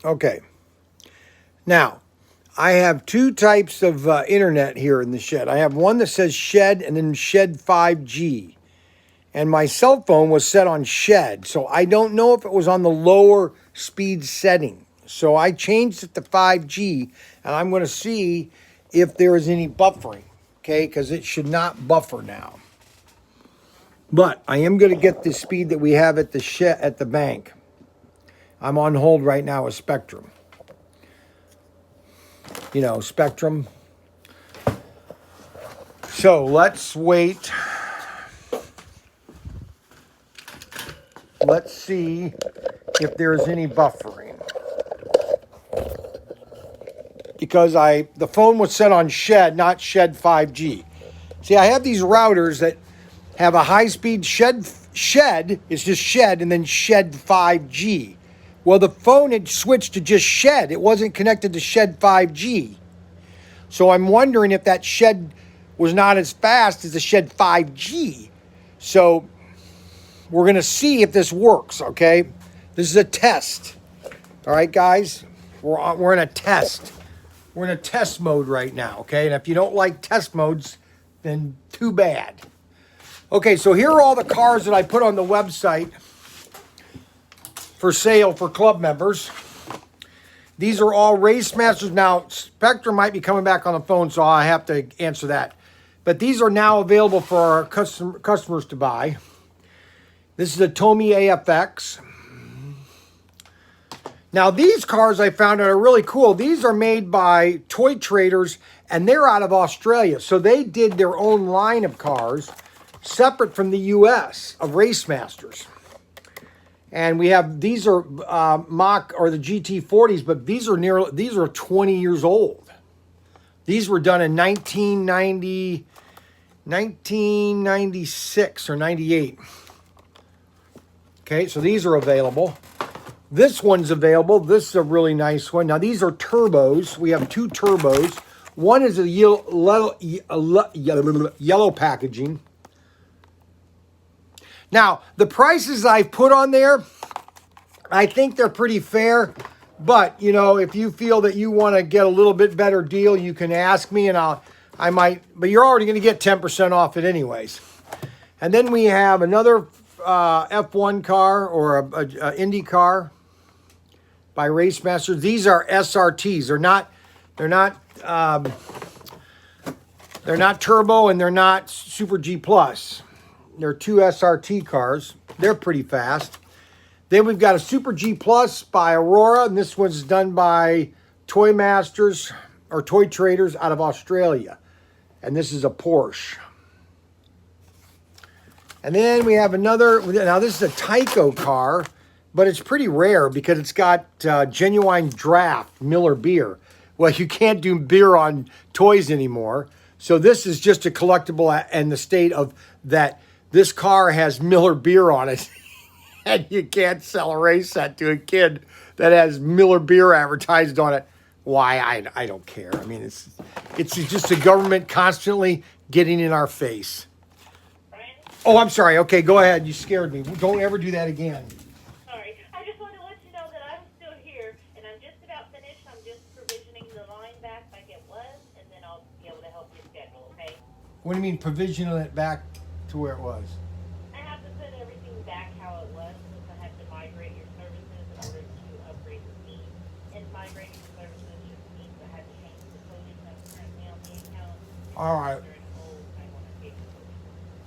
Okay. Now, I have two types of internet here in the shed. I have one that says shed and then shed 5G. And my cell phone was set on shed. So I don't know if it was on the lower speed setting. So I changed it to 5G and I'm going to see if there is any buffering. Okay, because it should not buffer now. But I am going to get the speed that we have at the shed at the bank. I'm on hold right now with Spectrum. You know, Spectrum. So let's wait. Let's see if there's any buffering. Because the phone was set on shed, not shed 5G. See, I have these routers that have a high-speed shed, it's just shed, and then shed 5G. Well, the phone had switched to just shed. It wasn't connected to shed 5G. So I'm wondering if that shed was not as fast as the shed 5G. So we're going to see if this works, okay? This is a test. All right, guys? We're in a test. We're in a test mode right now, okay? And if you don't like test modes, then too bad. Okay, so here are all the cars that I put on the website for sale for club members. These are all Race Masters. Now, Spectre might be coming back on the phone, so I have to answer that. But these are now available for our customers to buy. This is a Tomy AFX. Now, these cars I found are really cool. These are made by Toy Traders, and they're out of Australia. So they did their own line of cars separate from the U.S. of Race Masters. And we have, these are Mach or the GT40s, but these are 20 years old. These were done in 1996 or 98. Okay, so these are available. This one's available. This is a really nice one. Now, these are turbos. We have two turbos. One is a yellow packaging. Now, the prices I've put on there, I think they're pretty fair. But, you know, if you feel that you want to get a little bit better deal, you can ask me and I might. But you're already going to get 10% off it anyways. And then we have another F1 car or a Indy car by Race Masters. These are SRTs. They're not turbo and they're not Super G Plus. They're two SRT cars. They're pretty fast. Then we've got a Super G Plus by Aurora, and this one's done by Toy Masters or Toy Traders out of Australia. And this is a Porsche. And then we have another, now this is a Tyco car, but it's pretty rare because it's got genuine draft Miller beer. Well, you can't do beer on toys anymore. So this is just a collectible in the state of that this car has Miller beer on it. And you can't sell a race set to a kid that has Miller beer advertised on it. Why? I don't care. I mean, it's just the government constantly getting in our face. Oh, I'm sorry. Okay, go ahead. You scared me. Don't ever do that again. Sorry. I just wanted to let you know that I'm still here, and I'm just about finished. I'm just provisioning the line back like it was, and then I'll be able to help you schedule, okay? What do you mean provisioning it back to where it was? I have to put everything back how it was because I have to migrate your services in order to upgrade the feed. And migrating your services just means I have to change the coding that's currently on the account. All right.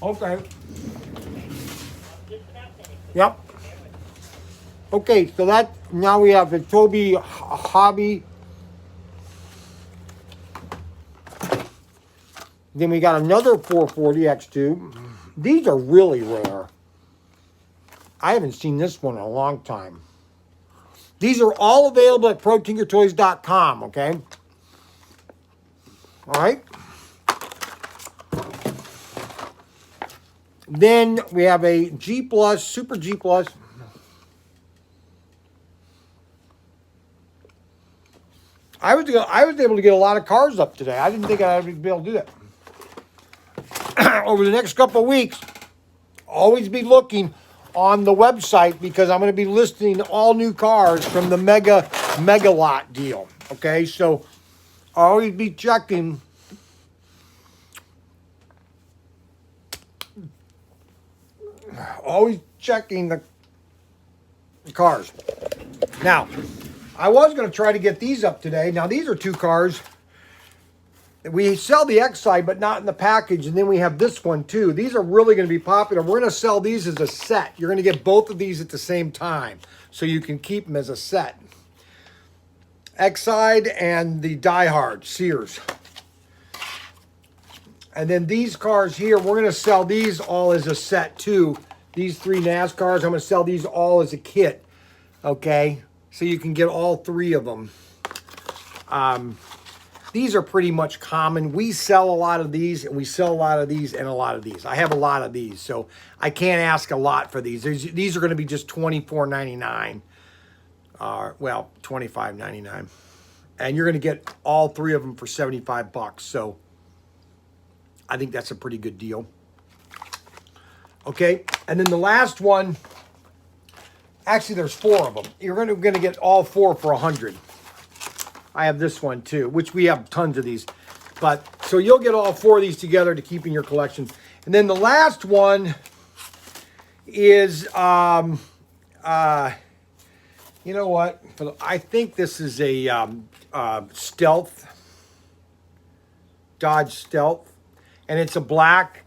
Okay. Yep. Okay, so now we have the Toby Hobby. Then we got another 440 X2. These are really rare. I haven't seen this one in a long time. These are all available at ProTinkerToys.com, okay? All right. Then we have a G Plus, Super G Plus. I was able to get a lot of cars up today. I didn't think I'd be able to do that. Over the next couple of weeks, always be looking on the website because I'm going to be listing all new cars from the mega mega lot deal. Okay, so always be checking. Always checking the cars. Now, I was going to try to get these up today. Now, these are 2 cars. We sell the X side, but not in the package. And then we have this one too. These are really going to be popular. We're going to sell these as a set. You're going to get both of these at the same time, so you can keep them as a set. X side and the Die Hard Sears. And then these cars here, we're going to sell these all as a set too. These 3 NASCARs, I'm going to sell these all as a kit. Okay, so you can get all 3 of them. These are pretty much common. We sell a lot of these, and we sell a lot of these and a lot of these. I have a lot of these, so I can't ask a lot for these. These are going to be just $24.99. Well, $25.99. And you're going to get all 3 of them for $75. So I think that's a pretty good deal. Okay, and then the last one, actually there's 4 of them. You're going to get all 4 for $100. I have this one too, which we have tons of these. But so you'll get all 4 of these together to keep in your collection. And then the last one is, you know what? I think this is a Stealth, Dodge Stealth, and it's a black.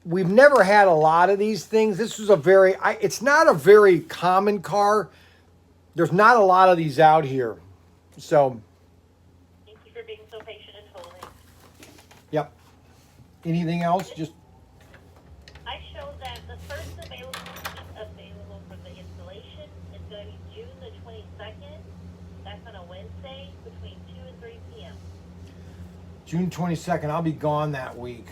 We've never had a lot of these things. This was it's not a very common car. There's not a lot of these out here. So. Thank you for being so patient and holding. Yep. Anything else? Just. I showed that the first available for the installation is going to be June the 22nd. That's on a Wednesday between 2 and 3 p.m. June 22nd. I'll be gone that week.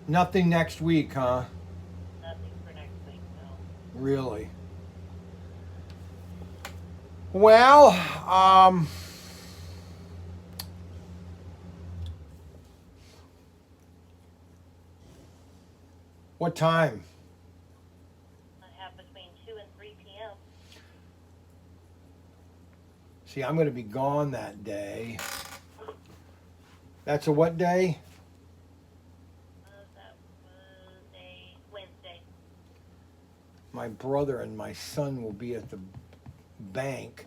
Nothing next week, huh? Nothing for next week, no. Really? Well, what time? I have between 2 and 3 p.m. See, I'm going to be gone that day. That's a what day? That was a Wednesday. My brother and my son will be at the bank.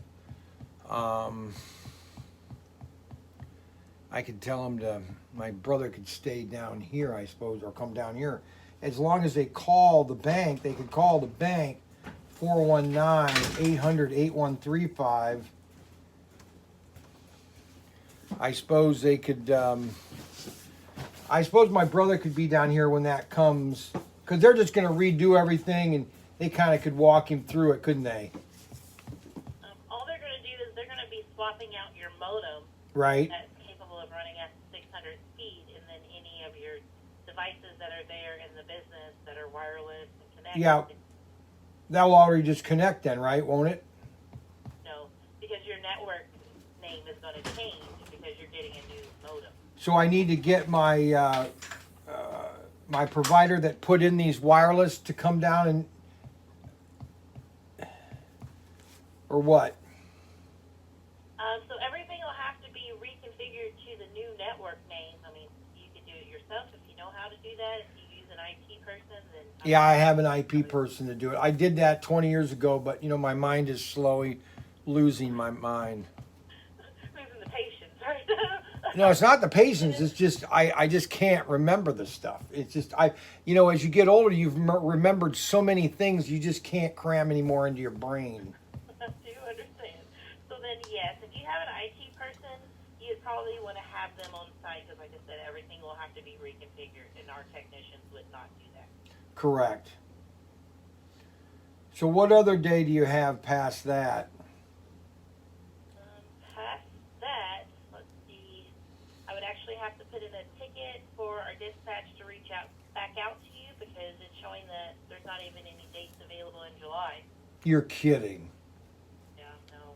I could tell him my brother could stay down here, I suppose, or come down here. As long as they call the bank, they could call the bank 419-800-8135. I suppose they could, I suppose my brother could be down here when that comes, because they're just going to redo everything, and they kind of could walk him through it, couldn't they? All they're going to do is they're going to be swapping out your modem. Right. That's capable of running at 600 speed, and then any of your devices that are there in the business that are wireless and connected. Yeah. That'll already just connect then, right? Won't it? No, because your network name is going to change because you're getting a new modem. So I need to get my my provider that put in these wireless to come down and, or what? So everything will have to be reconfigured to the new network name. I mean, you can do it yourself if you know how to do that. If you use an IT person, then... Yeah, I have an IP person to do it. I did that 20 years ago, but, you know, my mind is slowly losing my mind. Losing the patience, right? No, it's not the patience. It's just, I just can't remember the stuff. It's just, you know, as you get older, you've remembered so many things, you just can't cram any more into your brain. I do understand. So then, yes, if you have an IT person, you probably want to have them on site because, like I said, everything will have to be reconfigured, and our technicians would not do that. Correct. So what other day do you have past that? Past that, let's see, I would actually have to put in a ticket for our dispatch to reach out back out to you because it's showing that there's not even any dates available in July. You're kidding. Yeah, no.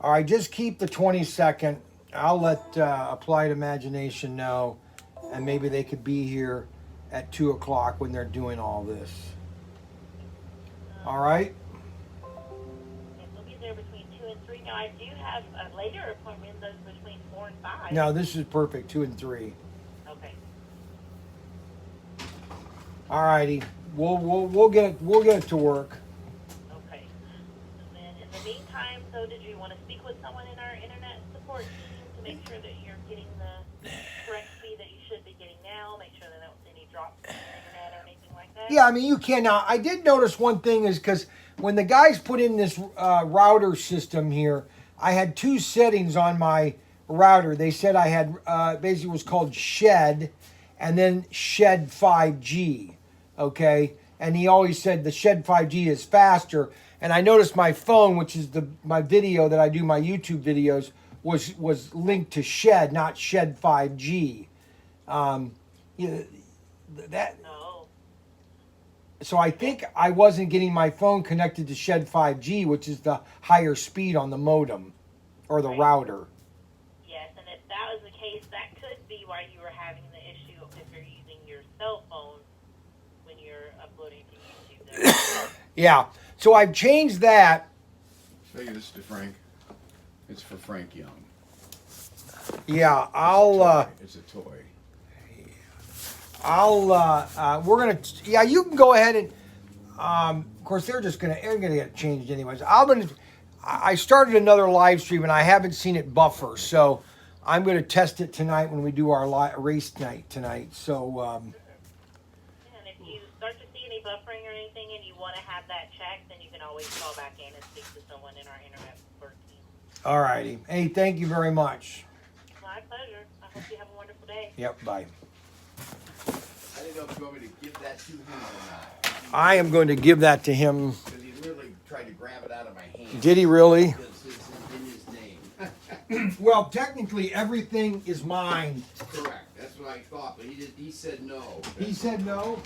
All right, just keep the 22nd. I'll let Applied Imagination know, and maybe they could be here at 2 o'clock when they're doing all this. All right? Now, I do have a later appointment that's between 4 and 5. No, this is perfect. 2 and 3. Okay. All righty. We'll get it to work. Okay. And then in the meantime, so did you want to speak with someone in our internet support team to make sure that you're getting the correct speed that you should be getting now? Make sure that there don't any drops in your internet or anything like that? Yeah, I mean, you cannot. I did notice one thing is because when the guys put in this router system here, I had 2 settings on my router. They said I had basically was called Shed and then Shed 5G. Okay. And he always said the Shed 5G is faster. And I noticed my phone, which is my video that I do my YouTube videos, was linked to Shed, not Shed 5G. You know, that. No. So I think I wasn't getting my phone connected to Shed 5G, which is the higher speed on the modem or the router. Yes, and if that was the case, that could be why you were having the issue if you're using your cell phone when you're uploading to YouTube. Yeah. So I've changed that. Show you this to Frank. It's for Frank Young. Yeah, It's a toy. we're gonna, yeah, you can go ahead and, of course they're gonna get it changed anyways. I started another live stream and I haven't seen it buffer, so I'm gonna test it tonight when we do our race night tonight. So, And if you start to see any buffering or anything and you want to have that checked, then you can always call back in and speak to someone in our internet support team. all righty. Hey, thank you very much. My pleasure. I hope you have a wonderful day. Yep, bye. I didn't know if you want me to give that to him or not. I am going to give that to him. Because he literally tried to grab it out of my hand. Did he really? Because it's in his name. Well, technically, everything is mine. Correct. That's what I thought, but he said no. He said no.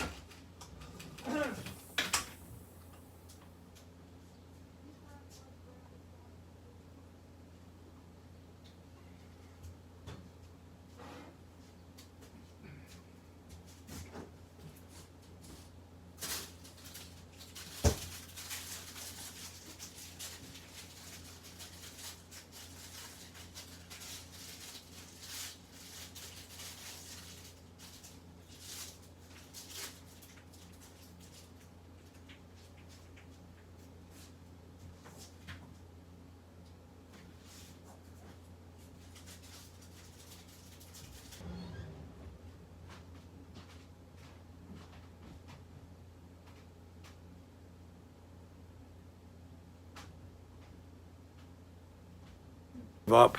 Up.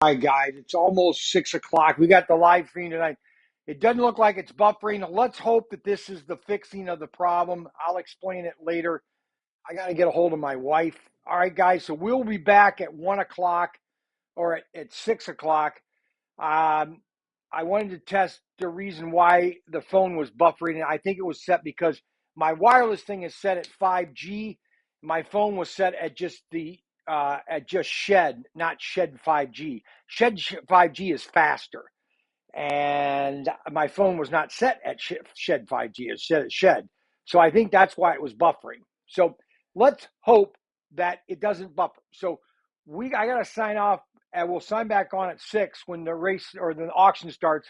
Hi guys, it's almost 6 o'clock. We got the live stream tonight. It doesn't look like it's buffering. Let's hope that this is the fixing of the problem. I'll explain it later. I got to get a hold of my wife. All right, guys. So we'll be back at 1 o'clock or at 6 o'clock. I wanted to test the reason why the phone was buffering. And I think it was set because my wireless thing is set at 5G. My phone was set at just Shed, not Shed 5G. Shed 5G is faster, and my phone was not set at Shed 5G. It's set at Shed, so I think that's why it was buffering. So let's hope that it doesn't buffer. So I got to sign off, and we'll sign back on at 6 when the race or the auction starts.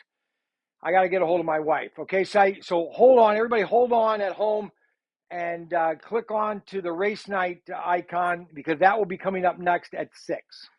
I got to get a hold of my wife. Okay, so hold on, everybody, hold on at home. and click on to the race night icon because that will be coming up next at 6.